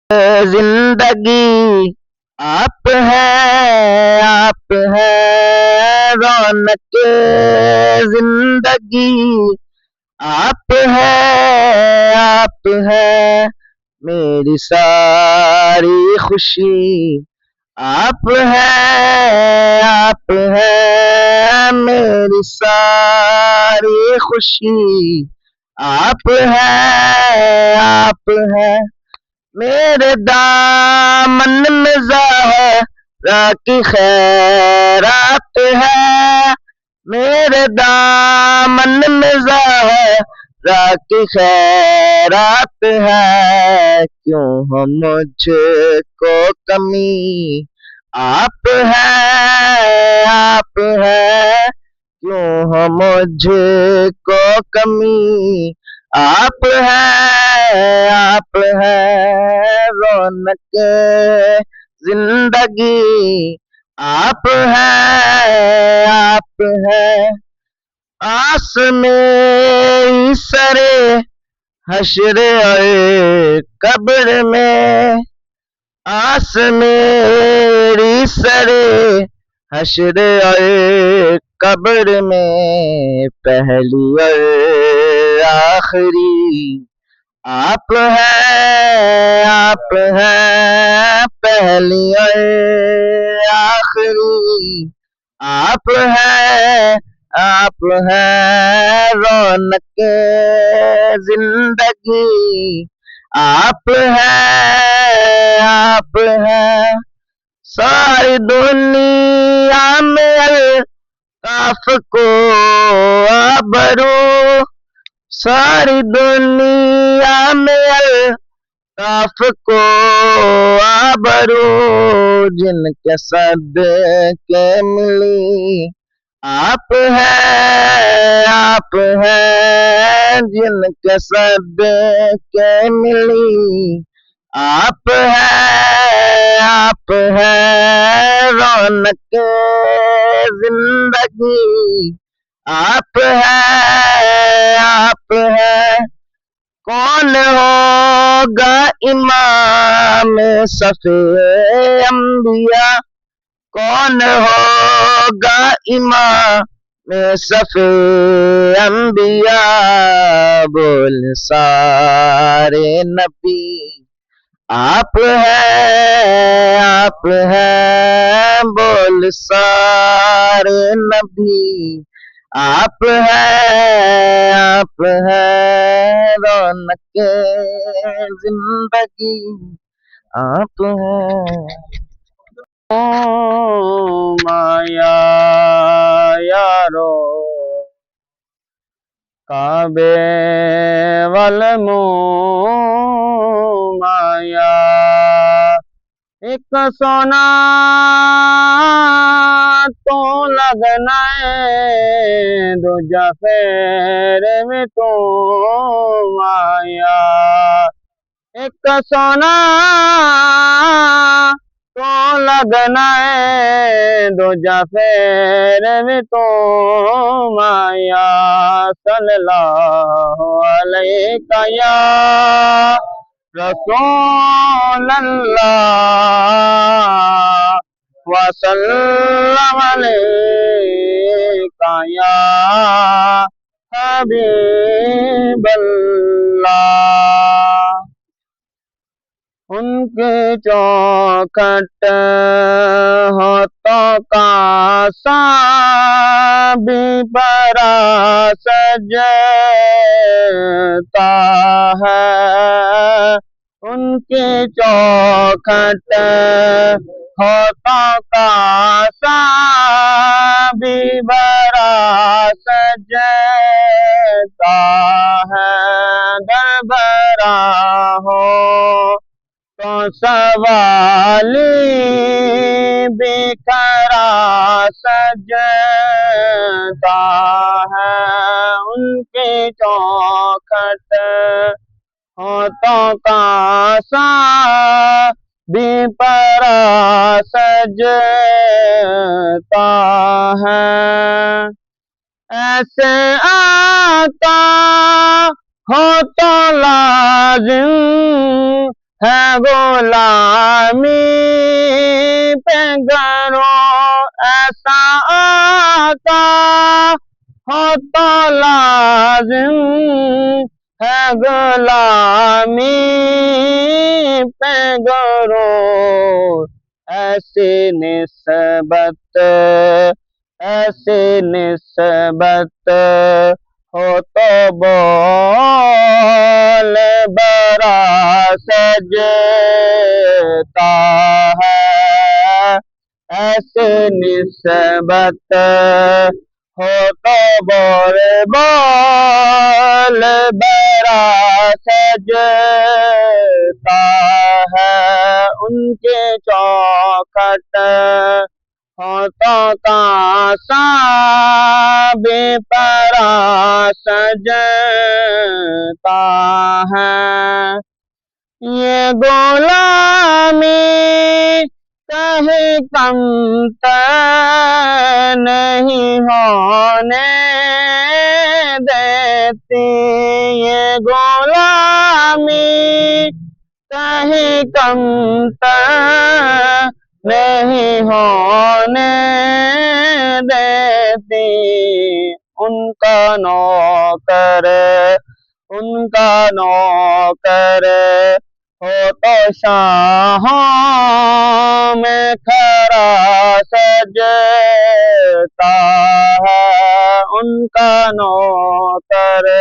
زندگی آپ ہیں رونق زندگی آپ ہیں میری ساری خوشی آپ ہیں میری ساری خوشی آپ ہیں میرے دامن میں زہرا کی خیرات ہے میرے دامن میں زہرا کی خیرات ہے کیوں ہو مجھ کو کمی آپ ہے کیوں ہو مجھ کو کمی آپ ہے رونق زندگی آپ ہے آس میری سرے حشر اور قبر میں آس میری سرے حشر اور قبر میں پہلی اور آخری آپ ہیں پہلی اور آخری آپ ہیں رونق زندگی آپ ہیں ساری دنیا میں الطاف کو آبرو ساری دنیا میں الطاف کو آبرو جن کے صدقے ملی آپ ہیں جن کے صدقے ملی آپ ہیں رونق زندگی آپ ہیں کون ہوگا امام صفِ انبیاء کون ہوگا امام صفِ انبیاء بول سارے نبی آپ ہیں بول سارے نبی آپ ہیں رونق زندگی آپ ہیں مایا یارو کعبے والمو مایا ایک سونا تو لگنا ہے دوجا پھر میں تو مایا ایک سونا تو لگنا ہے دوجا پھر میں تو مایا صلی اللہ علیہ یا رسول اللہ وسلم علیک یا حبیب اللہ ان کی چوکھٹ ہاتھوں کا بھی برا سجتا ہے ان کی چوکھٹ ہاتھوں کا بھی برا سجتا ہے در برا ہو تو سوالی بکھرا سجتا ہے ان کی چوکھٹ ہاتھوں کا بھی پرا سجتا ہے ایسے آتا ہو تو لازم ہے غلامی پہ کرو ایسا آقا ہو تو لازم ہے غلامی پہ کرو ایسی نسبت ایسی نسبت ہو تو بول برا سجتا ہے ایسی نسبت ہو تو بول برا سجتا ہے ان کے چوکھٹ ہاتھوں کا بے پرا سجتا ہے یہ غلامی کہیں کم نہیں ہونے دیتی یہ غلامی کہیں کم نہیں ہونے دیتی ان کا نوکر ہو تو شاہوں میں کھڑا سجتا ہے ان کا نوکر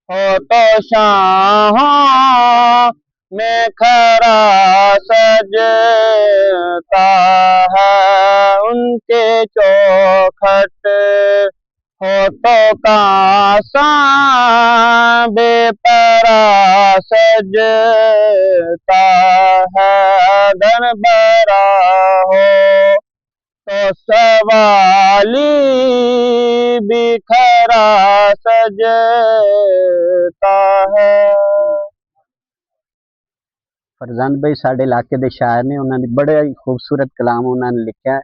ہو تو شاہوں میں کھڑا سجتا ہے ان کے چوکھٹ ہوٹوں کا بے پرا سجتا ہے اگر برا ہو تو سوالی بھی کھڑا سجتا ہے فرزند بھائی ساڈے علاقے دے شاعر نے انہوں نے بڑے خوبصورت کلام انہوں نے لکھا ہے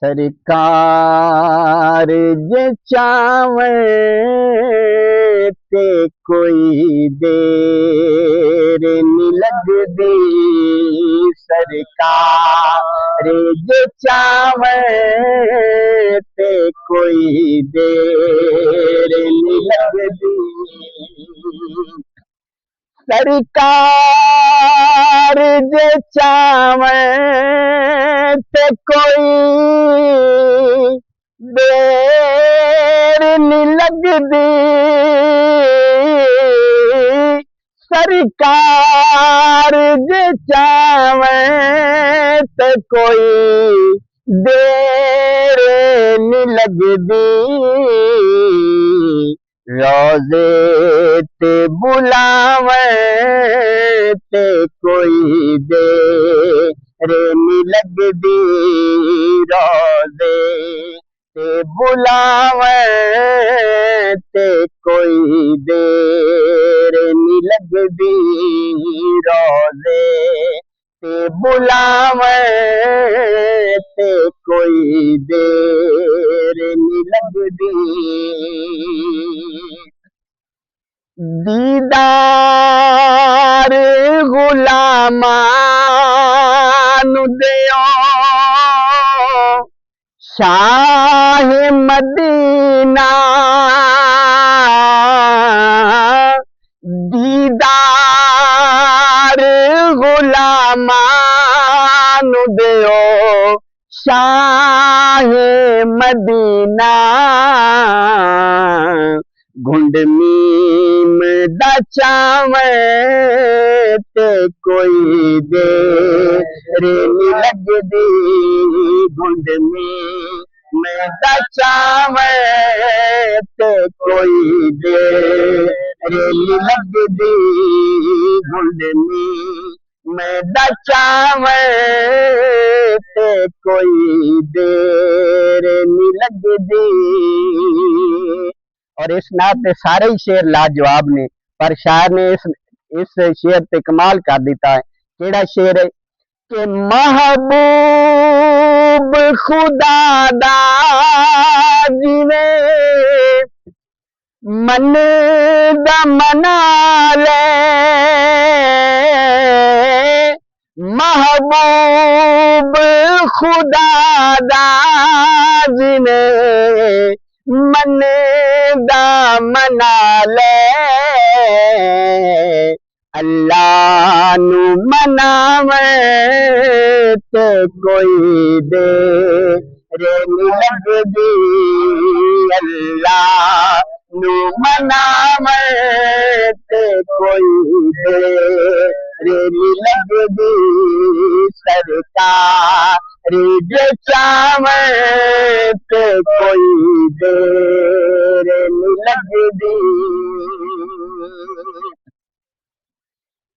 سرکار جے چاویں تے کوئی دیر نہیں لگدی سرکار جے چاویں تے کوئی دیر نہیں لگدی سرکار جے چاویں تے کوئی دیر نہیں لگدی سرکار جے چاویں تے کوئی دیر نہیں لگدی روزے تے بلاویں تے کوئی دیر نہیں لگدی روزے تے بلاویں تے کوئی دیر نہیں لگدی روزے تے بلاویں تے کوئی دیر نہیں لگدی دیدار غلامان دیو شاہ مدینہ دیدار غلامان دیو شاہ مدینہ گھنڈ میم دا چاویں تے کوئی دیر نہیں لگدی گھنڈ میم دا چاویں تے کوئی دیر نہیں لگدی گھنڈ میم دا چاویں تے کوئی دیر نہیں لگدی اور اس نعت دے سارے ہی شعر لاجواب نے پر شاعر نے اس شعر تے کمال کر دیتا ہے کیڑا شعر ہے کہ محبوب خدا دا جویں من دا منا لے محبوب خدا دا جنے من دا منا لے اللہ نو مناوے تے کوئی دے رے نہیں لگدی اللہ نو مناوے تے کوئی دے رے نہیں لگدی سرکار جے چاوے تے کوئی دے رے نہیں لگدی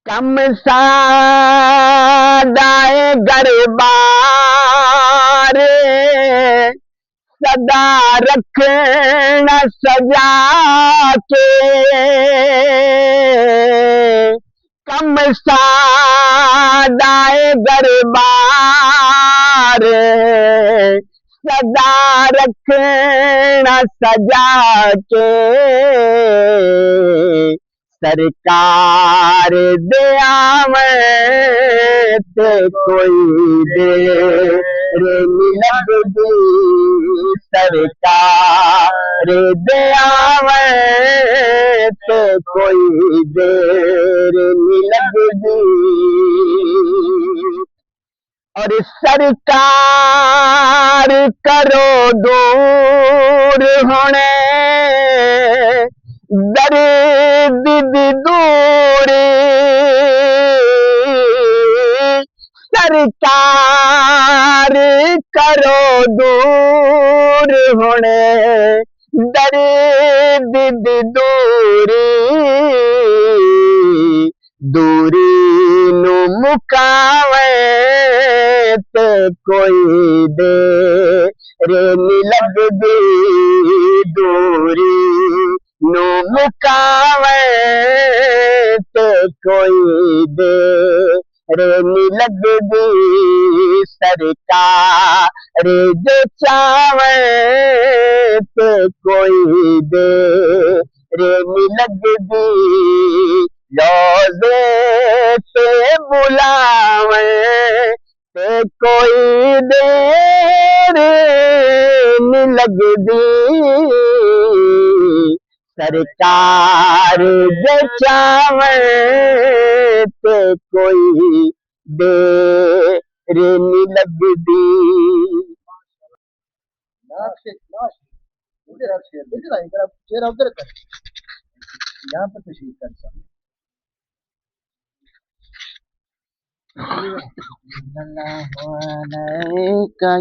کم سادائے گربار صدا رکھنا سجا کے کم سادائے گربار صدا رکھنا سجا کے سرکار دے آویں تے کوئی دے رے نہیں لگدی سرکار دے آویں تے کوئی دے رے نہیں لگدی اور سرکار کرو دور ہونے درد دی دوری سرکار کرو دور ہونے درد دی دوری دوری نو مکاوے تے کوئی دے رے نہیں لگدی دوری نو مکاوے تے کوئی دے رے نہیں لگدی سرکار جے چاوے تے کوئی دے رے نہیں لگدی روزے تے بلاوے تے کوئی دیر نہیں لگدی سرکار جے چاوے تے کوئی دیر نہیں لگدی یہاں پر تشریف کر سکتے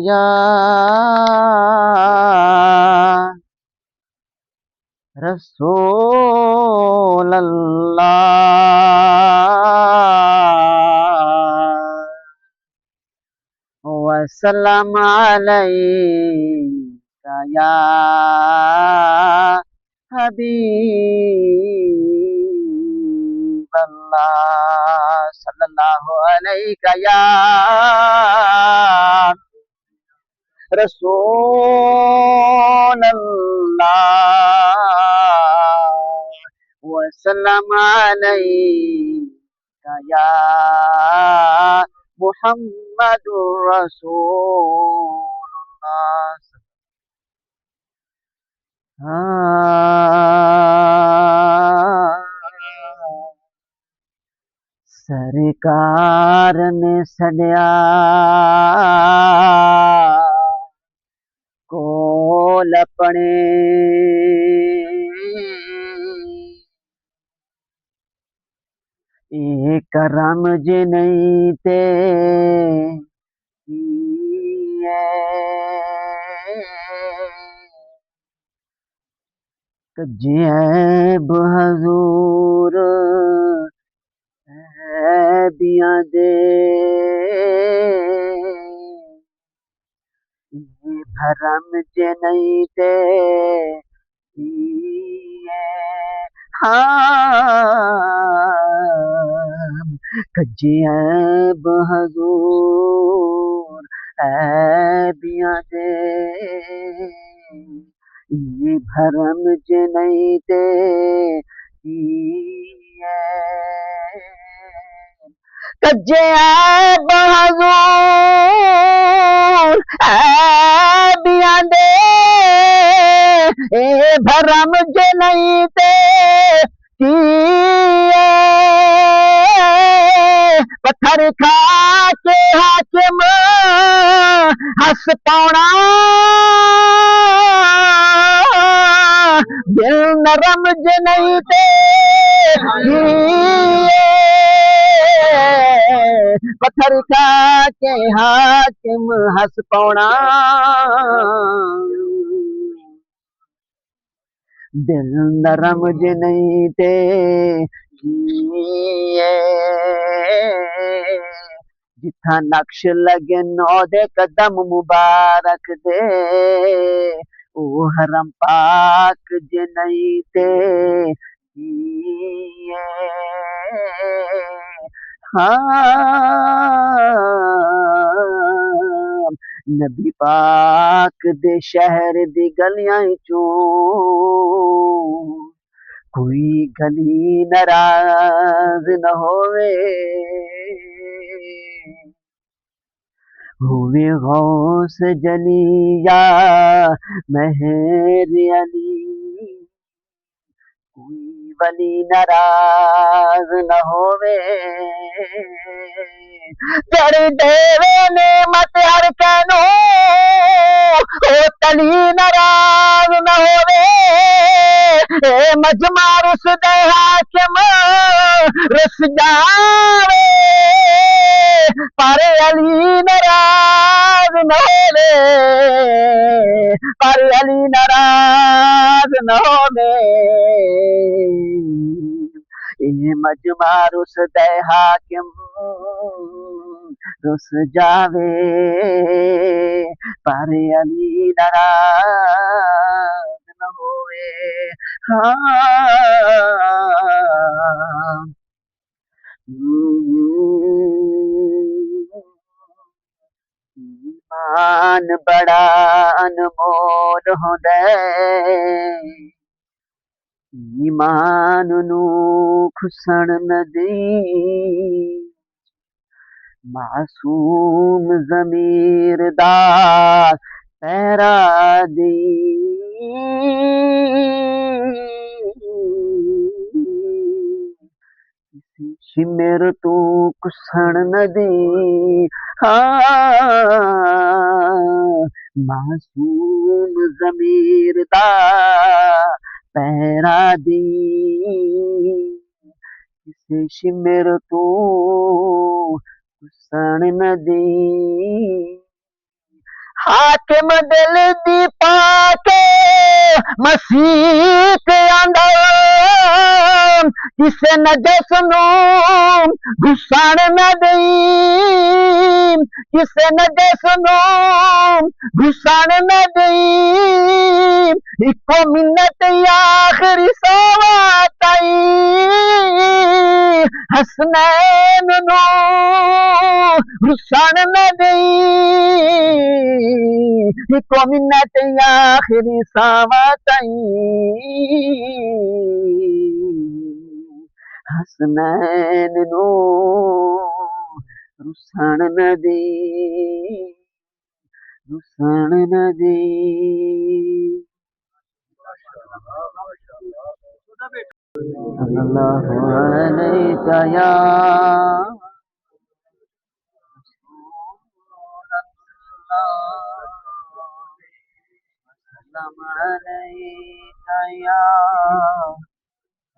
یا رسول اللہ وسلم علیک یا حبیب اللہ صلی اللہ علیہ یا رسول اللہ وسلم علیک یا محمد رسول اللہ سرکار نے سڈیا کول اپنے یہ کرم جے نہیں تے جیب حضور بیاں دے یہ بھرم جے نہیں تے جیب حضور بیاں دے بھرم جنئی تے کجے بہزور بیاں دے اے بھرم جنئی تے پتھر کھا کے حاکم ہس پاؤنا دل نرم جنئی تے پتھر کھا کے حاکم ہس پاؤنا دل نرم جنئی تے جتھا نقش لگے نو دے قدم مبارک دے او حرم پاک جنئی تے ہاں نبی پاک دے شہر دی گلیاں چوں کوئی گلی ناراض نہ ہوئے غوث جلی یا مہر علی کوئی ولی ناراض نہ ہوئے تیری دیوے نعمت ہر کینو او تلی ناراض نہ ہوئے اے مجمع رس دے حاکم رس جاوے پر علی ناراض نہ ہوئے پر علی ناراض نہ ہوئے یہ مجمع رس دے حاکم رس جاوے پر علی ناراض نہ ہوئے ہاں ایمان بڑا انمول ہوندا ایمان نو کھسن نہ دیں معصوم ضمیر دا پیرا دی شمر تو کسن نہ دی ہاں معصوم ضمیر دا پیرا دی کسی شمر تو کسن نہ دی حاکم دل دی پاک مسیح آندا کسے نجس نو گھسن نہ دیں کسے نجس نو گھسن نہ دیں اکو منت آخری سوات حسنین نو گھسن نہ دیں اکو منت آخری سوات حسنین نو رسن نہ دی رسن نہ دی صلی اللہ علیہ یا سلام علیک یا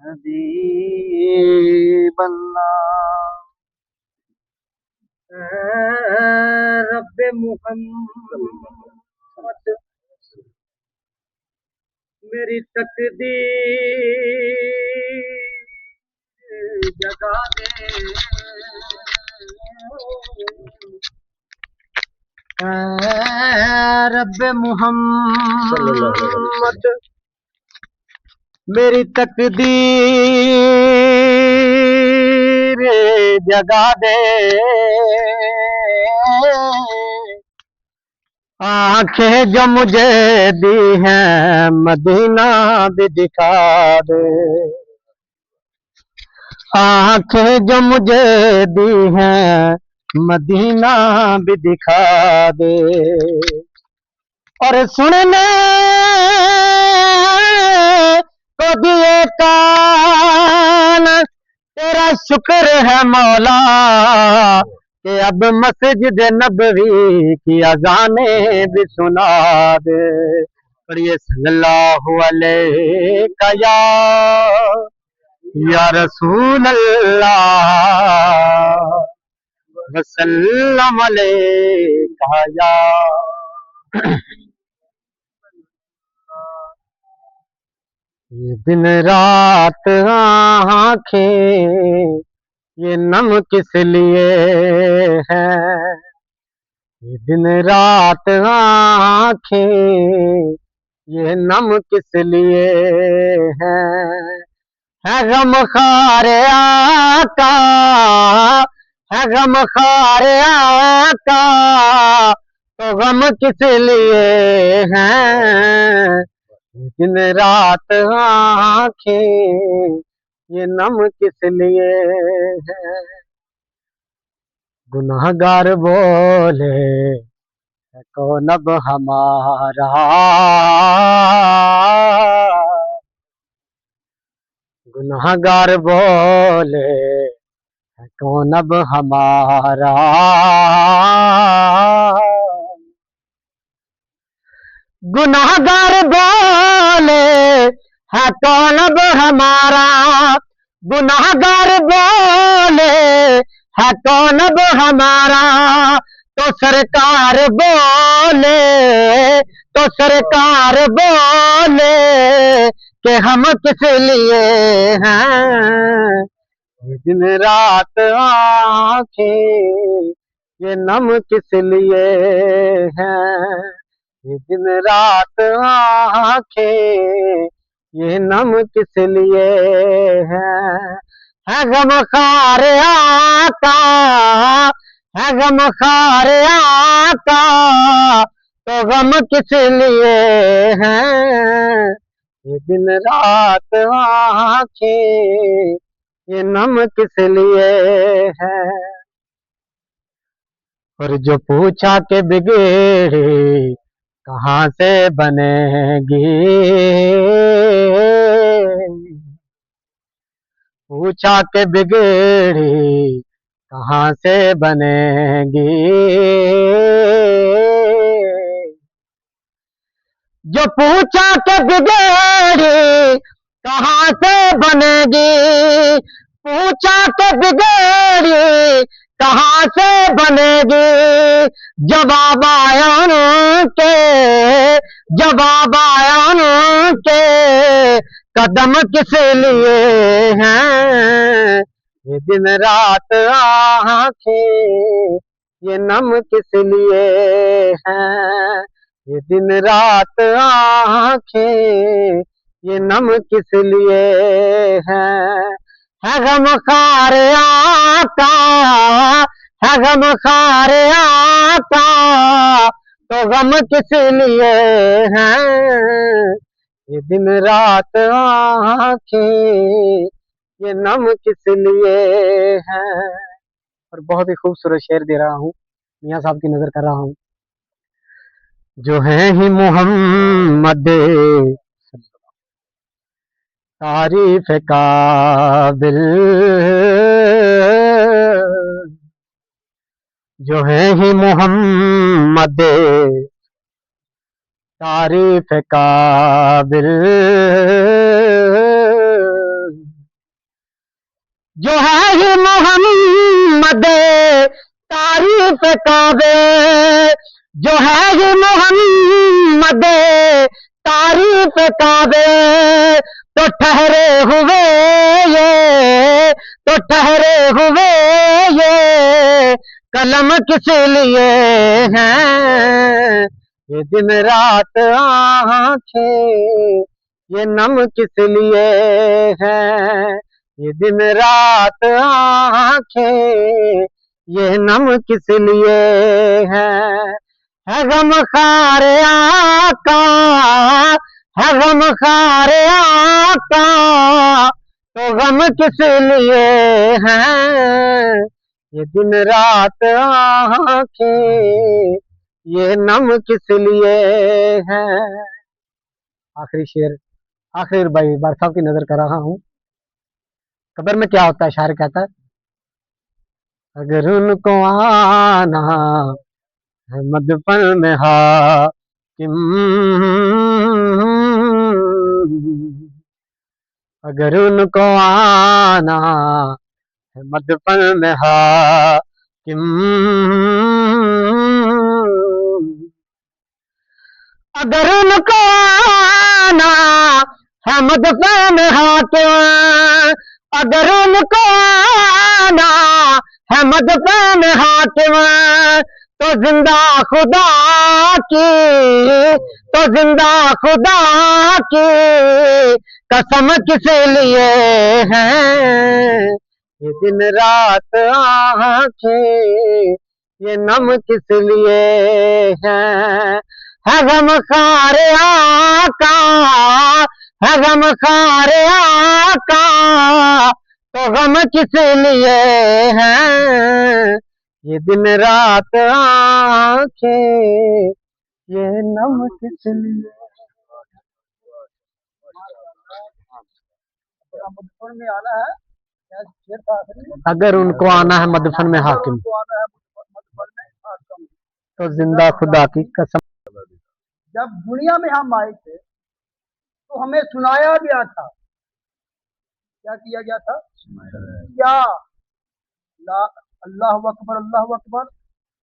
حبیب اللہ رب محمد میری تقدیر جگا دے رب محمد میری تقدیر جگا دے آنکھیں جو مجھے دی ہیں مدینہ بھی دکھا دے، آنکھیں جو مجھے دی ہیں مدینہ بھی دکھا دے، اور سننے کو دیے کان تیرا شکر ہے مولا کہ اب مسجد نبوی کی اذانیں بھی سنا دے، پڑھیے صلی اللہ علیہ یا رسول اللہ وسلم علیکہ یا یہ دن رات آنکھیں یہ نم کس لیے ہے، یہ دن رات آنکھیں یہ نم کس لیے ہے غم خار آقا، ہے غم خار آقا تو غم کس لیے ہے، دن رات آنکھیں یہ نم کس لیے ہے، گناہگار بولے کون اب ہمارا، گناہگار بولے کون اب ہمارا، گناہگار بولے ہے کون اب ہمارا، گناہگار بولے ہے کون اب ہمارا، تو سرکار بولے، تو سرکار بولے کہ ہم کس لیے ہیں، یہ دن رات آنکھیں یہ نم کس لیے ہیں، یہ دن رات آنکھیں یہ نم کس لیے ہے غم خار آقا، ہے غم خار آقا تو غم کس لیے ہے، یہ دن رات آنکھیں یہ نم کس لیے ہے، اور جو پوچھا کہ بگڑی کہاں سے بنے گی، پوچھا کہ بگڑی کہاں سے بنے گی، جو پوچھا کہ بگڑی کہاں سے بنے گی، پوچھا کہ بگڑی کہاں سے بنے گی، جواب آیا ان کے، جواب آیا ان کے قدم کس لیے ہیں، یہ دن رات آنکھیں یہ نم کس لیے ہیں، یہ دن رات آنکھیں یہ نم کس لیے ہے غم خار آقا، ہے غم خار آقا تو غم کس لیے ہے، یہ دن رات آنکھیں یہ نم کس لیے ہے، اور بہت ہی خوبصورت شعر دے رہا ہوں، میاں صاحب کی نظر کر رہا ہوں، جو ہیں ہی محمد تعریف قابل، جو ہیں ہی محمد تعریف قابل، جو ہے ہی محمد تعریف قابل، جو ہے ہی محمد تعریف قابل، تو ٹھہرے ہوئے یہ، تو ٹھہرے ہوئے یہ قلم کس لیے ہیں، یہ دن رات آنکھیں یہ نم کس لیے ہے، یہ دن رات آنکھیں یہ نم کس لیے ہے ہے غم خار آقا، ہے غم خار آقا، تو غم کس لیے ہیں یہ دن رات آنکھیں، یہ نم کس لیے ہے؟ آخری شعر، آخر بھائی بار صاحب کی نظر کر رہا ہوں. قبر میں کیا ہوتا ہے؟ شاعر کہتا ہے اگر ان کو آنا ہے مدفن میں حاکم، اگر ان کو آنا ہے مدفن میں حاکم، اگر ان کو آنا ہے مدفن میں حاکم، اگر ان کو آنا ہے مدفن میں حاکم، تو زندہ خدا کی، تو زندہ خدا کی قسم کس لیے ہے یہ دن رات آنکھیں، یہ نم کس لیے ہے غم خار آقا، ہے غم خار آقا، تو غم کس لیے ہے یہ دن رات آنکھیں، یہ نم کس لیے؟ اگر ان کو آنا ہے مدفن میں حاکم، تو زندہ خدا کی قسم. جب دنیا میں ہم آئے تھے تو ہمیں سنایا گیا تھا، کیا کیا گیا تھا؟ کیا اللہ اکبر، اللہ اکبر،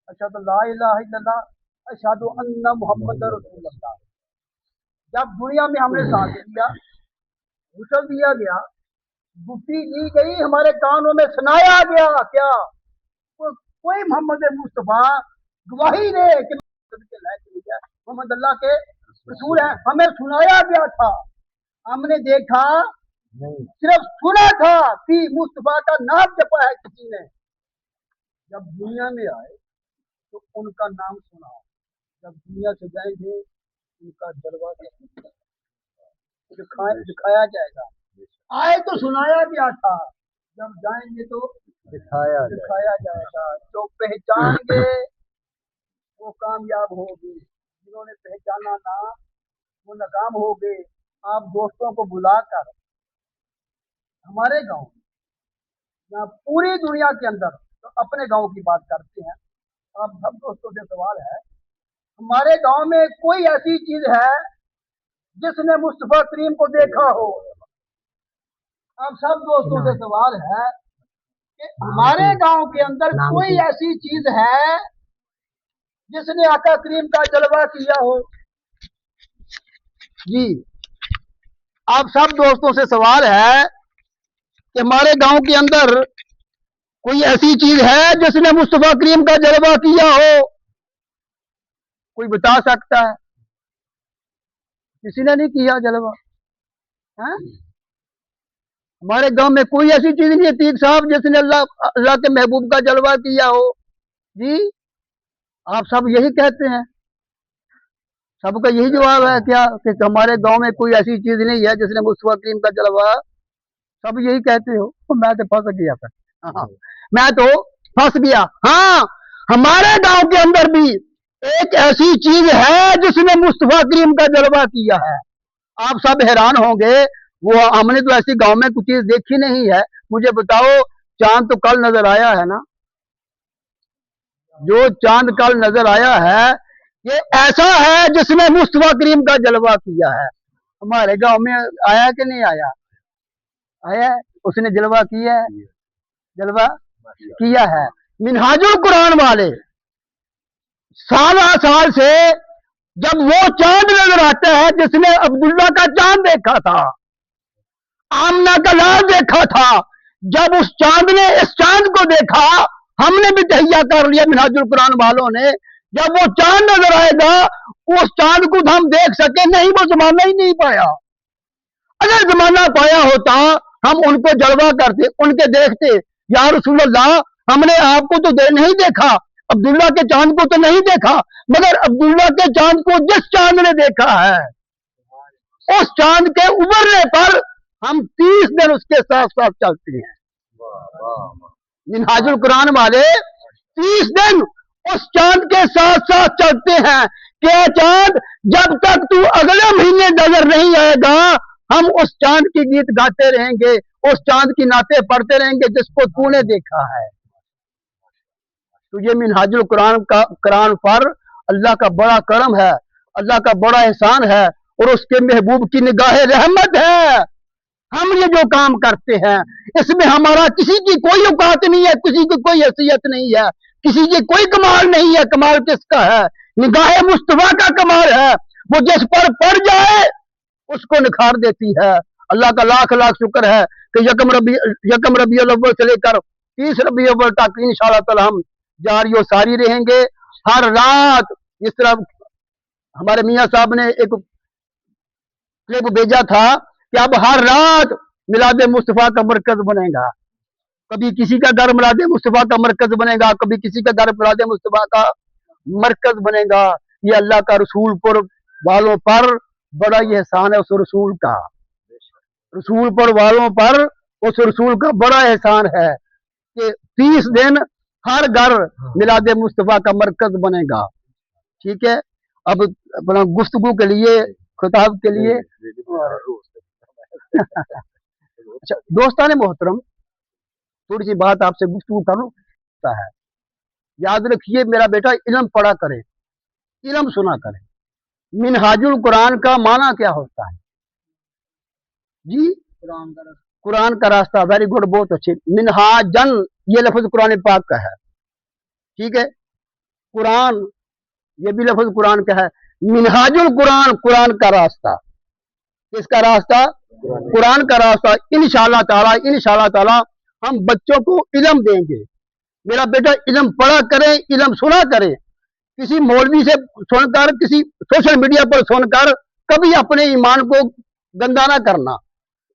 اشہد لا الہ الا اللہ، اشہد ان محمد رسول اللہ. جب دنیا میں ہم نے ساتھ دیا، غسل دیا گیا، گفتی دی گئی، ہمارے کانوں میں سنایا گیا کیا؟ کوئی محمد مصطفیٰ گواہی دے کہ محمد اللہ کے رسول ہیں. ہمیں سنایا گیا تھا، ہم نے دیکھا صرف سنا تھا کہ مصطفیٰ کا نام جپا ہے کسی نے. جب دنیا میں آئے تو ان کا نام سنا، جب دنیا سے جائیں گے ان کا جلوہ دکھایا جائے گا. آئے تو سنایا گیا تھا، جب جائیں گے تو دکھایا جائے گا. جو پہچان گے وہ کامیاب ہوگی، جنہوں نے پہچانا نہ وہ ناکام ہو گئے. آپ دوستوں کو بلا کر ہمارے گاؤں یا پوری دنیا کے اندر تو اپنے گاؤں کی بات کرتے ہیں. آپ سب دوستوں سے سوال ہے، ہمارے گاؤں میں کوئی ایسی چیز ہے جس نے مصطفیٰ کریم کو دیکھا ہو؟ آپ سب دوستوں سے سوال ہے کہ ہمارے گاؤں کے اندر کوئی ایسی چیز ہے جس نے آقا کریم کا جلوہ کیا ہو؟ جی آپ سب دوستوں سے سوال ہے کہ ہمارے گاؤں کے اندر کوئی ایسی چیز ہے جس نے مصطفیٰ کریم کا جلوہ کیا ہو؟ کوئی بتا سکتا ہے؟ کسی نے نہیں کیا جلوہ. ہمارے گاؤں میں کوئی ایسی چیز نہیں ہے تیگ صاحب جس نے اللہ کے محبوب کا جلوہ کیا ہو. جی آپ سب یہی کہتے ہیں، سب کا یہی جواب ہے کیا کہ ہمارے گاؤں میں کوئی ایسی چیز نہیں ہے جس نے مصطفیٰ کریم کا جلوہ؟ سب یہی کہتے ہو. میں تو پھنس گیا پھر، میں تو پھنس گیا. ہاں ہمارے گاؤں کے اندر بھی ایک ایسی چیز ہے جس نے مصطفیٰ کریم کا جلوہ کیا ہے. آپ سب حیران ہوں گے، وہ ہم نے تو ایسی گاؤں میں کچھ چیز دیکھی نہیں ہے. مجھے بتاؤ، چاند تو کل نظر آیا ہے نا؟ جو چاند کل نظر آیا ہے یہ ایسا ہے جس نے مصطفیٰ کریم کا جلوہ کیا ہے. ہمارے گاؤں میں آیا کہ نہیں آیا؟ آیا ہے، اس نے جلوہ کیا ہے، جلوہ کیا ہے. منہاج القرآن والے سال سے جب وہ چاند نظر آتا ہے جس نے عبداللہ کا چاند دیکھا تھا، آمنہ کا لال دیکھا تھا، جب اس چاند نے اس چاند کو دیکھا، ہم نے بھی تہیہ کر لیا منہاج القرآن والوں نے، جب وہ چاند نظر آئے گا اس چاند کو ہم دیکھ سکے نہیں، وہ زمانہ ہی نہیں پایا. اگر زمانہ پایا ہوتا ہم ان کو جلوہ کرتے، ان کے دیکھتے. یا رسول اللہ، ہم نے آپ کو تو نہیں دیکھا، अब्दुल्ला के चांद को तो नहीं देखा, मगर अब्दुल्ला के चांद को जिस चांद ने देखा है, उस चांद के उभरने पर हम 30 दिन उसके साथ साथ चलते हैं। मिनहाजुल कुरान वाले 30 दिन उस चांद के साथ साथ चलते हैं। क्या चांद, जब तक तू अगले महीने नजर नहीं आएगा, हम उस चांद की गीत गाते रहेंगे, उस चांद की नाते पढ़ते रहेंगे जिसको तूने देखा है। तो ये मिनहाजुल कुरान पर अल्लाह का बड़ा करम है, अल्लाह का बड़ा एहसान है, और उसके महबूब की निगाह रहमत है। हम ये जो काम करते हैं, इसमें हमारा किसी की कोई औकात नहीं है, किसी की कोई हैसियत नहीं है, किसी की कोई कमाल नहीं है। कमाल किसका है? निगाह मुस्तफा का कमाल है। वो जिस पर पड़ जाए उसको निखार देती है। अल्लाह का लाख लाख शुक्र है कि यकम रबी अव्वल से लेकर 30 रबी अव्वल तक इंशाअल्लाह ताला हम जारी और सारी रहेंगे। हर रात इस तरह हमारे मियाँ साहब ने एक क्लिप भेजा था कि अब हर रात मिलाद मुस्तफा का मरकज बनेगा। कभी किसी का घर मिलाद मुस्तफा का मरकज बनेगा, कभी किसी का घर मिलाद मुस्तफा का मरकज बनेगा। ये अल्लाह का रसूलपुर वालों पर बड़ा ही एहसान है। उस रसूल का, रसूलपुर वालों पर उस रसूल का बड़ा एहसान है कि 30 दिन हर घर मिलाद मुस्तफा का मरकज बनेगा। ठीक है, अब अपना गुफ्तगू के लिए, खिताब के लिए अच्छा दोस्तान मोहतरम, थोड़ी सी बात आपसे गुफ्तगू करता है। याद रखिए मेरा बेटा, इल्म पढ़ा करे, इल्म सुना करे। मिनहाजुल कुरान का माना क्या होता है जी? कुरान का रास्ता। वेरी गुड, बहुत अच्छे। मिनहाजन ये लफ्ज कुरान पाक का है। ठीक है, कुरान ये भी लफ्ज कुरान का है। मिनहाजुल कुरान, कुरान का रास्ता। किसका रास्ता? कुरान का रास्ता। इंशाअल्लाह ताला हम बच्चों को इल्म देंगे। मेरा बेटा इल्म पढ़ा करे, इल्म सुना करे। किसी मौलवी से सुनकर, किसी सोशल मीडिया पर सुनकर कभी अपने ईमान को गंदा ना करना,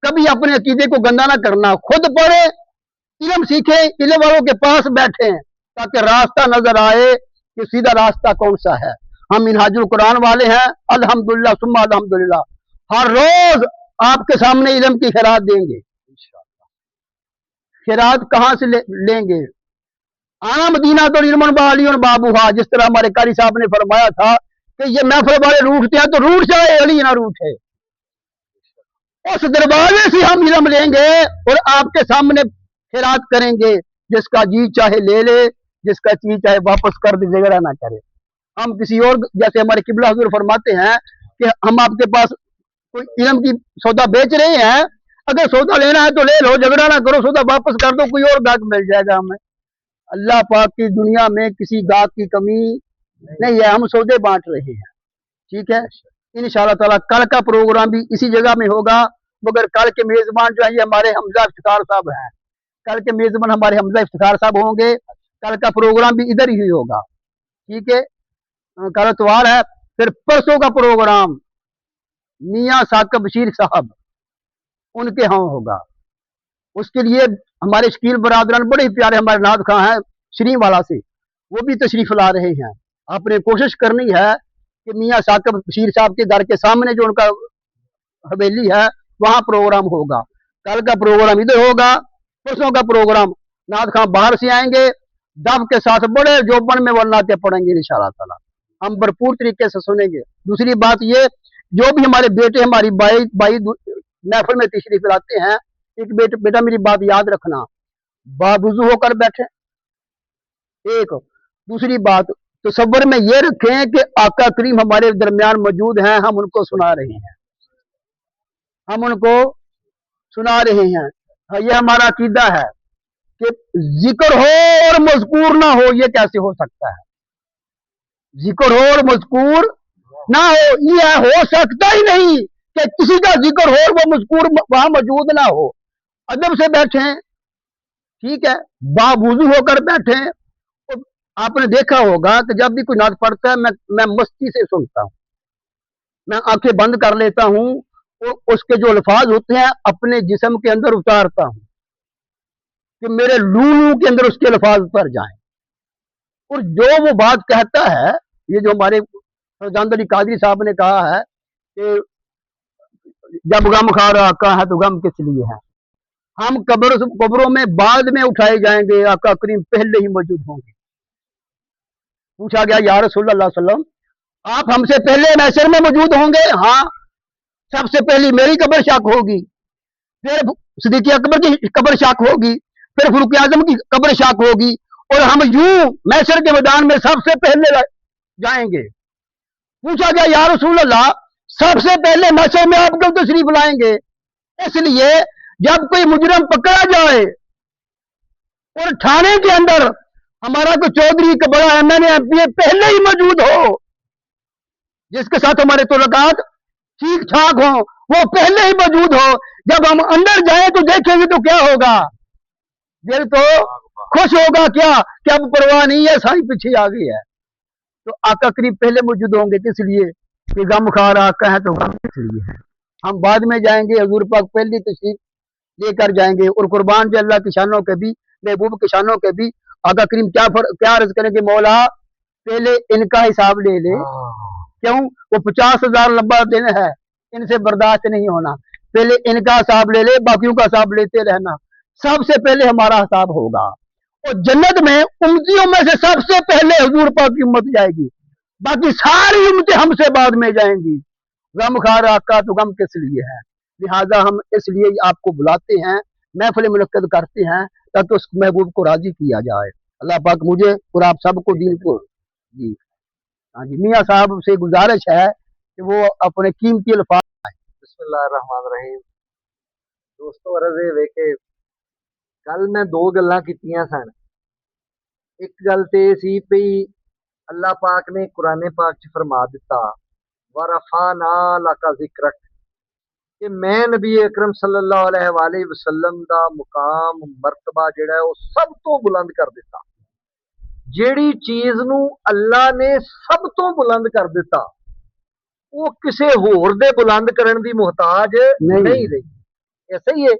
कभी अपने अकीदे को गंदा ना करना। खुद पढ़े, इल्म सीखे, इल्म वालों के पास बैठे, ताकि रास्ता नजर आए कि सीधा रास्ता कौन सा है। हम मिनहाजुल कुरान वाले हैं, अल्हम्दुलिल्लाह सुम्मा अल्हम्दुलिल्लाह। हर रोज आपके सामने इल्म की खैरात देंगे। खैरात कहाँ से लेंगे? आना मदीना तो इल्मन बाली और बाबूहा। जिस तरह हमारे कारी साहब ने फरमाया था कि ये महफिल वाले रूठते हैं तो रूठ जाए, अली ना रूठे। उस दरवाजे से हम इल्म लेंगे और आपके सामने खैरात करेंगे। जिसका जी चाहे ले ले, जिसका जी चाहे वापस कर दे, झगड़ा ना करे। हम किसी और, जैसे हमारे किबला हुजूर फरमाते हैं कि हम आपके पास कोई इल्म की सौदा बेच रहे हैं, अगर सौदा लेना है तो ले लो, झगड़ा ना करो, सौदा वापस कर दो, कोई और गाहक मिल जाएगा हमें। अल्लाह पाक की दुनिया में किसी गाहक की कमी नहीं है, हम सौदे बांट रहे हैं। ठीक है, इंशाअल्लाह ताला कल का प्रोग्राम भी इसी जगह में होगा। मगर कल के मेजबान जो है ये हमारे हमजा इफ्तिखार साहब हैं। कल के मेजबान हमारे हमजा इफ्तिखार साहब होंगे। कल का प्रोग्राम भी इधर ही होगा। ठीक है, कल इतवार है। फिर परसों का प्रोग्राम मियाँ साकिब बशीर साहब, उनके यहाँ होगा। उसके लिए हमारे शकील बरादरान बड़े प्यारे हमारे नाथ खां हैं श्री वाला से, वो भी तशरीफ ला रहे हैं। आपने कोशिश करनी है कि मियाँ साकिब बशीर साहब के घर के सामने जो उनका हवेली है, वहां प्रोग्राम होगा। कल का प्रोग्राम इधर होगा, परसों का प्रोग्राम नाथ खां बाहर से आएंगे, दब के साथ बड़े जोबन में वरनाते पड़ेंगे। इंशाअल्लाह ताला हम भरपूर तरीके से सुनेंगे। दूसरी बात ये, जो भी हमारे बेटे हमारी बाई महफिल में तशरीफ लाते हैं, एक बेटा मेरी बात याद रखना, बावजू होकर बैठे। एक दूसरी बात, तो सब्र में ये रखें कि आका करीम हमारे दरमियान मौजूद हैं, हम उनको सुना रहे हैं, हम उनको सुना रहे हैं। ये हमारा अकीदा है कि जिक्र हो और मजकूर ना हो, ये कैसे हो सकता है? जिक्र हो और मजकूर ना हो, ये हो सकता ही नहीं कि किसी का जिक्र हो और वो मजकूर वहां मौजूद ना हो। अदब से बैठे, ठीक है, बावजू होकर बैठे। तो आपने देखा होगा कि जब भी कोई नात पढ़ता है, मैं मस्ती से सुनता हूं, मैं आंखें बंद कर लेता हूं और उसके जो अल्फाज होते हैं अपने जिस्म के अंदर उतारता हूं कि मेरे लू के अंदर उसके अल्फाज उतर जाएं। اور जो वो बात कहता है, ये जो हमारे फैजान अली कादरी साहब ने कहा है कि जब गम खा रहा आका है तो गम किस लिए है, हम कब्रों में बाद में उठाए जाएंगे, आका करीम पहले ही मौजूद होंगे। पूछा गया या रसूलल्लाह सल्लल्लाहु अलैहि वसल्लम, आप हमसे पहले महशर में मौजूद होंगे? हाँ, सबसे पहली मेरी कब्र शाक होगी, फिर सिद्दीक़ अकबर की कब्र शाक होगी, फिर फारूक आजम की कब्र शाक होगी, और हम यूं महशर के मैदान में सबसे पहले जाएंगे। पूछा गया या रसूल अल्लाह, सबसे पहले महशर में आप क्यों तशरीफ लाएंगे? इसलिए जब कोई मुजरम पकड़ा जाए और थाने के अंदर हमारा कोई चौधरी का बड़ा एमएनए एमपीए पहले ही मौजूद हो, जिसके साथ हमारे तुलकात ठीक ठाक हो, वो पहले ही मौजूद हो, जब हम अंदर जाएं तो देखेंगे तो क्या होगा? दिल तो खुश होगा क्या कि अब परवाह नहीं है, साई पीछे आ गई है। तो आका करीब पहले मौजूद होंगे, किस लिए? कि गम खा रहा आका है तो गम किस लिए है, हम बाद में जाएंगे, हजूर पाक पहली तशरीफ लेकर जाएंगे। और कुर्बान जो अल्लाह की शानों के भी, महबूब के शानों के भी, आका करीम क्या अर्ज करेंगे, मौला पहले इनका हिसाब ले ले। क्यों? वो 50,000 लंबा दिन है, इनसे बर्दाश्त नहीं होना, पहले इनका हिसाब ले ले, बाकियों का हिसाब लेते रहना, सबसे पहले हमारा हिसाब होगा। और जन्नत में उम्मतियों में से सबसे पहले हुजूर पाक की उम्मत जाएगी, बाकी सारी उम्मतें हमसे बाद में जाएंगी। गम खा रहा का तो गम किस लिए है, लिहाजा हम इसलिए आपको बुलाते हैं, महफिल मुनक्कद करते हैं, ताकि उस महबूब को राजी किया जाए। अल्लाह पाक मुझे और आप सबको दीन को जी। हाँ जी, मियाँ साहब से गुजारिश है कि वो अपने कीमती अल्फाज। बिस्मिल्लाहिर्रहमानिर्रहीम। दोस्तों, अर्ज़ वेखे कल मैं दो गल्लां कीतियां सन। एक गल ते सी पई अल्लाह पाक ने कुरान पाक च फरमा दिता वरफाना लका ज़िक्रक, कि मैं नबी अकरम सल्लल्लाहु अलैहि वसल्लम दा मुकाम मर्तबा जेड़ा है वो सब तो बुलंद कर दिता। जेड़ी चीज नू अल्लाह ने सब तो बुलंद कर दिता वो किसे होर दे बुलंद करन दी मुहताज नहीं रही। ऐसा ही है।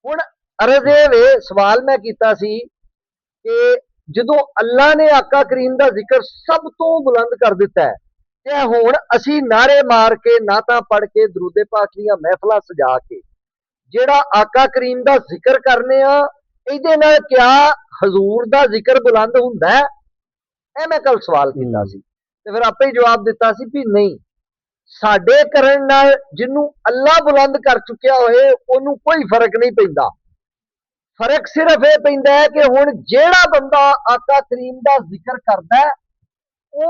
हुण अर्ज़ वे सवाल मैं कीता सी कि जदों अल्लाह ने आका करीम दा जिक्र सब तो बुलंद कर दिता है, ते हुण असी नारे मार के नाता पढ़ के दरूदे पाक दियां महफिलां सजा के जेड़ा आका करीम दा जिक्र करने आ, इहदे नाल क्या हजूर दा जिक्र बुलंद हुंदा है? ਇਹ मैं कल सवाल कीता सी ते फिर आपे ही जवाब दिता सी भी नहीं, साडे करन नाल जिन्नू अल्लाह बुलंद कर चुकिया होए ओनू कोई फर्क नहीं पैंदा। फर्क सिर्फ ये पैंदा है कि हुण जेड़ा बंदा आका करीम दा जिक्र करदा है वो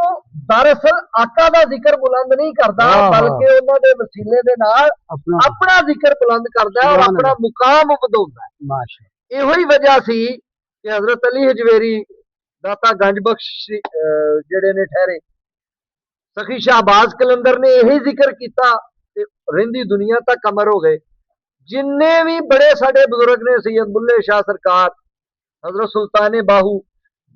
दरअसल आका दा जिक्र बुलंद नहीं करदा, बल्कि उन्हां दे वसीले दे नाल अपना जिक्र बुलंद करदा है और अपना मुकाम वधाउंदा है। माशाअल्लाह, इहो ही वजह सी कि हजरत अली हजवेरी दाता गंज बख्श जेड़े ने ठहरे, सखी शाहबाज कलंदर ने यही जिक्र किया, रिंदी दुनिया तक अमर हो गए। जिन्ने भी बड़े साडे बुजुर्ग ने, सैयद बुल्ले शाह सरकार, हजरत सुल्तान बाहू,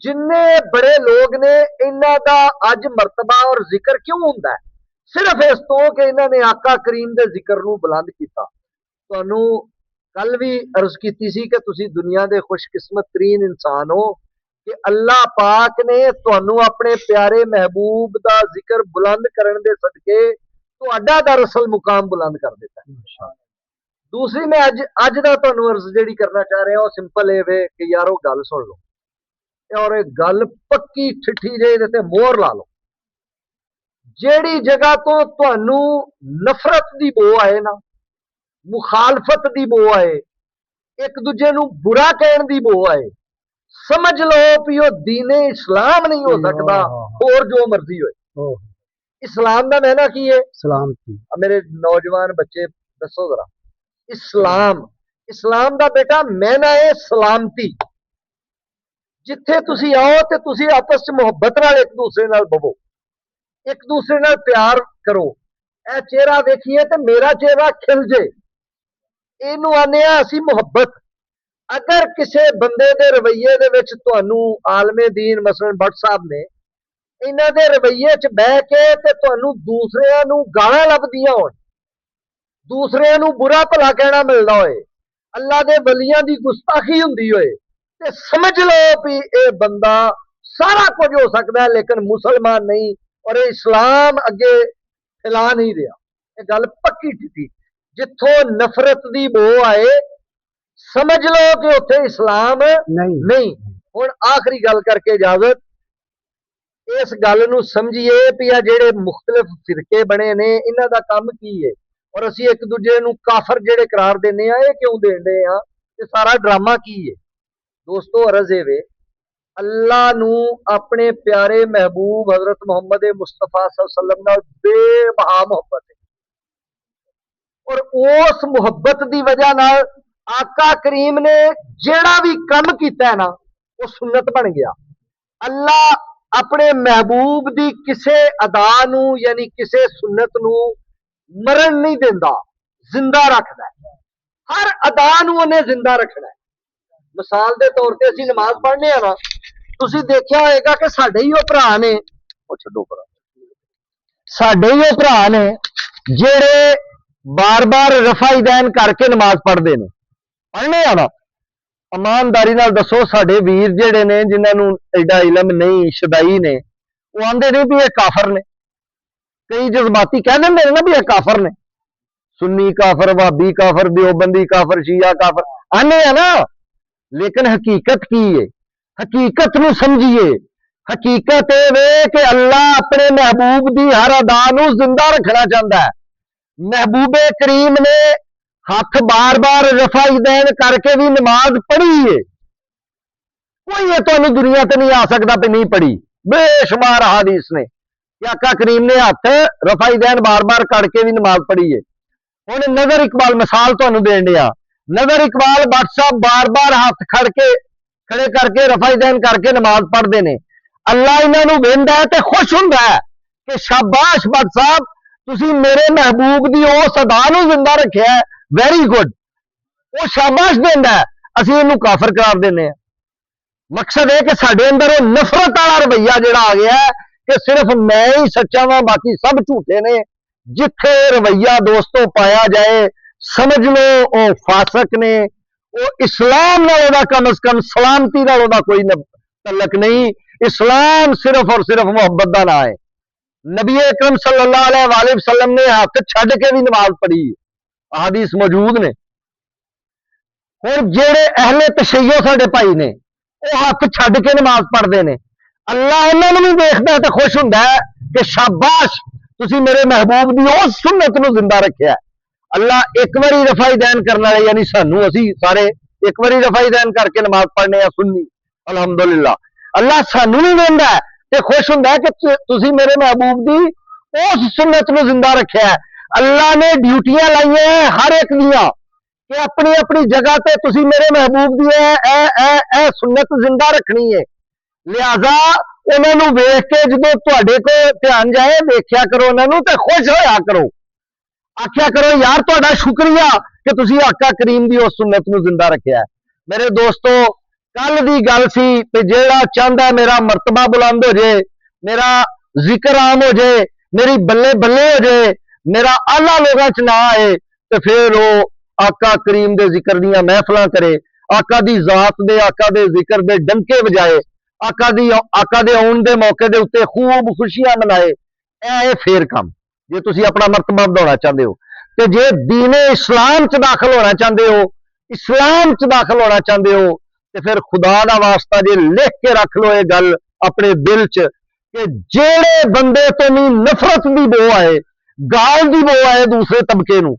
जिन्ने बड़े लोग ने, इन्हां दा अज मर्तबा और जिक्र क्यों हुंदा है? सिर्फ इस तो कि इन्हां ने आका करीम दे जिक्र नू बुलंद किया। तुहानू कल भी अर्ज की सी कि तुसी दुनिया दे खुशकिस्मत तरीन इंसान हो कि अल्लाह पाक ने तुहानू अपने प्यारे महबूब दा जिक्र बुलंद करन दे सदके तुहाडा दरअसल मुकाम बुलंद कर दिता है। दूसरी मैं अज दा तुहानू अर्ज जेड़ी करना चाह रहा वो सिंपल है वे कि यारो गल सुन लो, और एक गल पक्की ठिठी जे ते मोहर ला लो। जेड़ी जगह तो तुहानू नफरत दी बो आए ना, मुखालफत दी बो आए, एक दूजे नू बुरा कहन दी बो आए, समझ लो भी वो दीने इस्लाम नहीं हो सकता और जो मर्जी हो। इस्लाम का कहना की है? सलामती। मेरे नौजवान बच्चे दसो जरा, इस्लाम, इस्लाम का बेटा मैना है सलामती। जिथे तुसी आओ ते तुसी आपस च मुहब्बत नाल एक दूसरे नाल बवो, एक दूसरे नाल प्यार करो। ए चेहरा देखिए ते मेरा चेहरा खिल जे, इनू आने असी मुहब्बत। अगर किसी बंदे दे रवैये दे विच तुहानू आलमे दीन मसलन भट्ट साहब ने इन्हां दे रवैये च बह के ते तुहानू दूसरियां नू गालां लभदियां होण, दूसरियां नू बुरा भला कहना मिलदा होए, अल्लाह दे वलियां दी गुस्ताखी हुंदी होए, ते समझ लो भी ये बंदा सारा कुछ हो सकता है, लेकिन मुसलमान नहीं। और ये इस्लाम अगे फैला नहीं रहा। ये गल पक्की थी। जिथों नफरत की बो आए समझ लो कि उत्थे इस्लाम नहीं। हुण आखिरी गल करके इजाजत, इस गल नूं समझिए भी आ जेड़े मुख्तलिफ फिरके बने ने इन्हां दा काम की है, और असी एक दूजे नूं काफर जेड़े करार देने आ, ये क्यों देंदे आ? ये सारा ड्रामा की है? दोस्तों अर्ज है वे, अल्लाह नूं अपने प्यारे महबूब हजरत मुहम्मद मुस्तफा सल्लल्लाहु अलैहि वसल्लम नाल बेबहा मोहब्बत है, और उस मुहब्बत की वजह नाल आका करीम ने जेड़ा भी कम किया है ना, वो सुन्नत बन गया। अल्लाह अपने महबूब की किसी अदा नूं यानी किसी सुन्नत नूं मरण नहीं देंदा, जिंदा रखता है। हर अदा नूं उन्हें जिंदा रखना है। मिसाल के तौर पर असीं नमाज पढ़ने ना, तुसीं देखिया होएगा कि साडे ही वो भरा ने, छड्डो भरा, साडे ही वो भरा ने जेड़े बार बार रफाईदैन करके नमाज पढ़ते हैं। पढ़ने आ ना, ईमानदारी नाल दसो, साडे वीर जेड़े ने जिन्होंने एडा इलम नहीं, शदाई ने, वो आंदे नहीं भी ये काफर ने। कई जज्बाती कह देंगे ना भी ये काफर ने, सुन्नी काफर, भाबी काफर, देवबंदी काफर, शिया काफर आने है ना। लेकिन हकीकत की है? हकीकत नूं समझिए। हकीकत ये वे कि अल्लाह अपने महबूब की हर अदा नूं जिंदा रखना चाहता है। महबूबे करीम ने हाथ बार बार रफाईदैन करके भी नमाज पढ़ी है। कोई ये तो दुनिया ते नहीं आ सकता भी नहीं पढ़ी। बेशुमार हदीस ने कि आका करीम ने हाथ रफाईदैन बार बार करके भी नमाज पढ़ी है। हुण नजर इकबाल मिसाल तुहानूं देण दिया, नजर इकबाल भट्ट साहब बार बार हाथ खड़े करके रफाईदैन करके नमाज पढ़ते हैं। अल्लाह इन्हों वेंदा है तो खुश हुंदा है कि शाबाश भट्ट साहब, तुसीं मेरे महबूब की उस अदा नूं जिंदा रखिया है, वेरी गुड। वो शाबाश देंदा है, असीं इहनूं काफर करार देने हैं। मकसद है कि साडे अंदर वो नफरत वाला रवैया जिहड़ा आ गया है कि सिर्फ मैं ही सच्चा वां, बाकी सब झूठे ने। जिथे रवैया दोस्तों पाया जाए, समझ लो वो फासक ने, वो इस्लाम नाल कम अज कम सलामती नाल कोई तलक नहीं। इस्लाम सिर्फ और सिर्फ मुहब्बत का नाम है। नबी अकरम सल्लल्लाहु अलैहि वसल्लम ने हाथ छड़ के भी नमाज पढ़ी, हदीस मौजूद ने। हुण जेड़े अहले तशय्यो साडे भाई ने, वो हाथ छड़ के नमाज पढ़ते हैं। अल्लाह उन्होंने भी देखता है तो खुश हुंदा है कि शाबाश, तुसीं मेरे महबूब की उस सुन्नत नूं जिंदा रखिया। अल्लाह एक बारी रफाईदैन करने वाले यानी सानू, असी सारे एक बारी रफाईदैन करके नमाज पढ़ने आ सुन्नी, अल्हम्दुलिल्लाह। अल्लाह सानू भी वेंदा है ते खुश हुंदा है कि तुसीं मेरे महबूब की उस सुन्नत नूं जिंदा रखिया। अल्लाह ने ड्यूटियां लाई हैं हर एक दियां कि अपनी अपनी जगह ते तुसीं मेरे महबूब की सुन्नत जिंदा रखनी है। लिहाजा उन्होंने वेख के जो तुहाडे को ध्यान जाए, देखिया करो उन्होंने ते खुश होया करो, आख्या करो यार तुहाडा शुक्रिया कि तुसीं आका करीम की उस सुन्नत नूं जिंदा रखिया है। मेरे दोस्तों, कल की गल सी कि जेड़ा चाहता मेरा मरतबा बुलंद हो जाए, मेरा जिक्र आम हो जाए, मेरी बल्ले बल्ले हो जाए, मेरा आला लोगों च ना आए, तो फिर वो आका करीम के जिक्र दियां महफिलां करे, आका दी जात दे, आका दे जिक्र दे डंके बजाए, आका दे आउण दे मौके दे उत्ते खूब खुशियां मनाए। ए फेर काम जे तुसीं अपना मरतबा बढ़ाना चाहते हो। तो जे दीने इस्लाम च दाखिल होना चाहते हो, इस्लाम च दाखिल होना चाहते हो, तो फिर खुदा दा वास्ता जे लिख के रख लो ये गल अपने दिल च कि जेड़े बंदे तो नहीं नफरत की बो आए, गाल की बो आए दूसरे तबके नूं,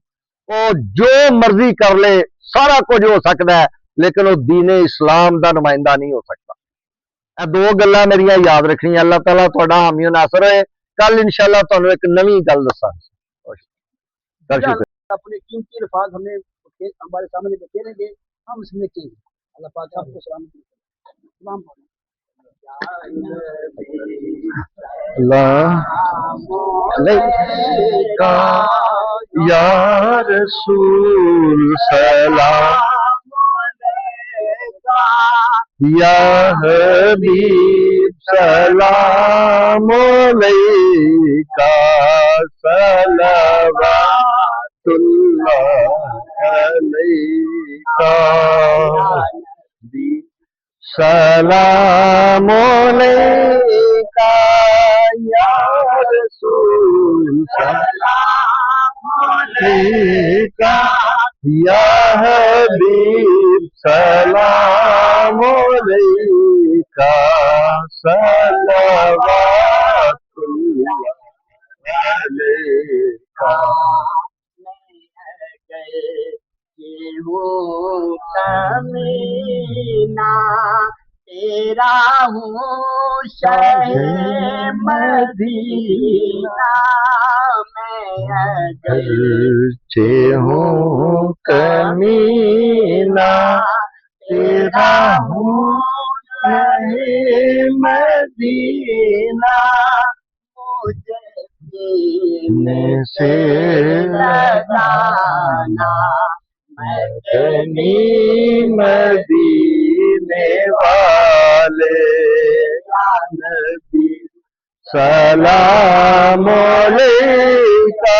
वो जो मर्जी कर ले, सारा कुछ हो सकता है, लेकिन वो दीने इस्लाम का नुमाइंदा नहीं हो सकता। ਇਹ दो गल्लां मेरियां याद रखनियां। अल्लाह ताला तुहाडा हामी नासर होए। कल इंशाअल्लाह तुहानूं एक नवी गल दसांगे। अपने कीमती अल्फाज हमें हमारे सामने बखेरेंगे, हम इसमें चेंगे। अल्लाह पाक आपको सलामती तमाम या रसूल सलाम या हबीब सलाम अलैका सलवातुल्लाह अलैका سلام علیکہ یا رسول سلام علیکہ یا حبیب سلام علیکہ صلوات اللہ علیکہ ہوں کمینہ تیرا ہوں شہ مدینہ میں اگرچہ ہوں کمینہ تیرا ہوں شہ مدینہ مجھے سینے سے لگانا مدنی مدینے والے یا نبی سلام علیکہ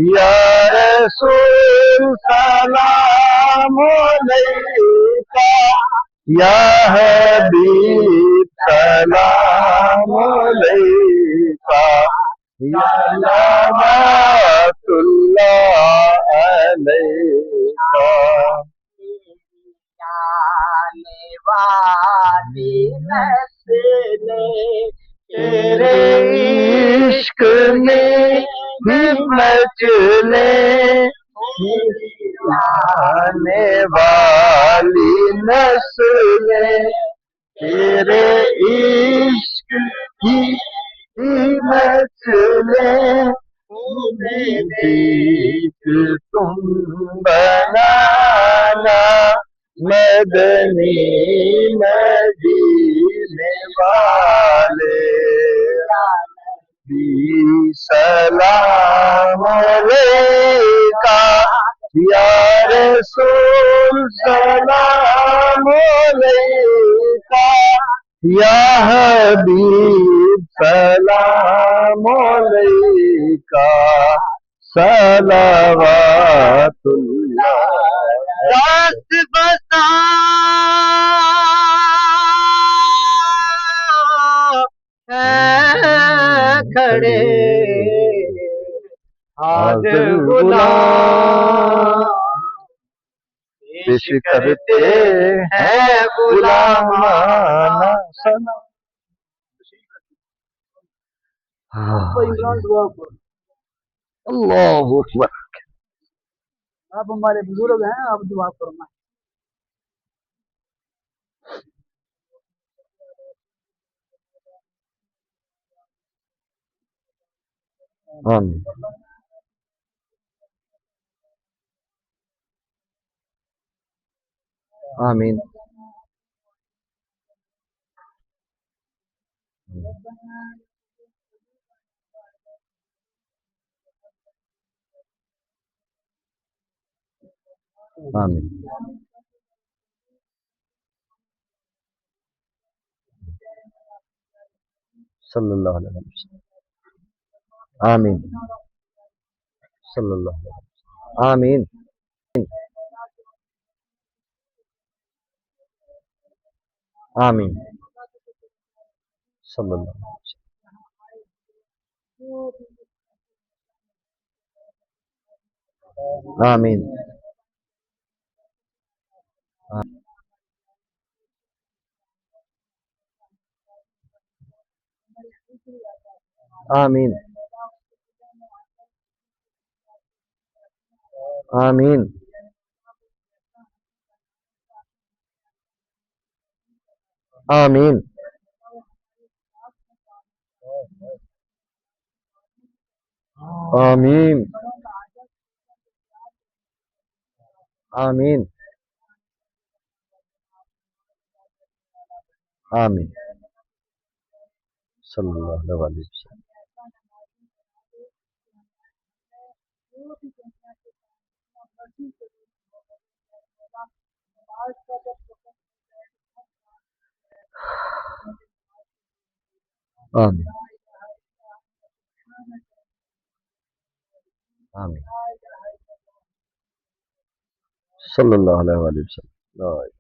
یا رسول سلام علیکہ یا حبیب سلام علیکہ یا صلوات اللہ علیکہ جانے والی نسلیں تیرے عشق میں مچلے آنے والی نسلیں تیرے عشق کی مچلیں دیکھ تم بنانا مدنی مدینے والے سلام علیکہ یا رسول سلام علیکہ یا حبیب سلام علیکہ صلوات اللہ راست بتا کھڑے حاضر غلام پیش کرتے ہیں غلامانہ سلام عمران دعا کرو اللہ اکبر آپ ہمارے بزرگ ہیں آپ دعا فرمائیں آمین آمین آمین صلی اللہ علیہ وسلم آمین صلی اللہ علیہ وسلم آمین آمین صلی اللہ علیہ وسلم آمین آمین آمین آمین آمین آمین آمین صلی اللہ علیہ وسلم آمین آمین صلی اللہ علیہ وسلم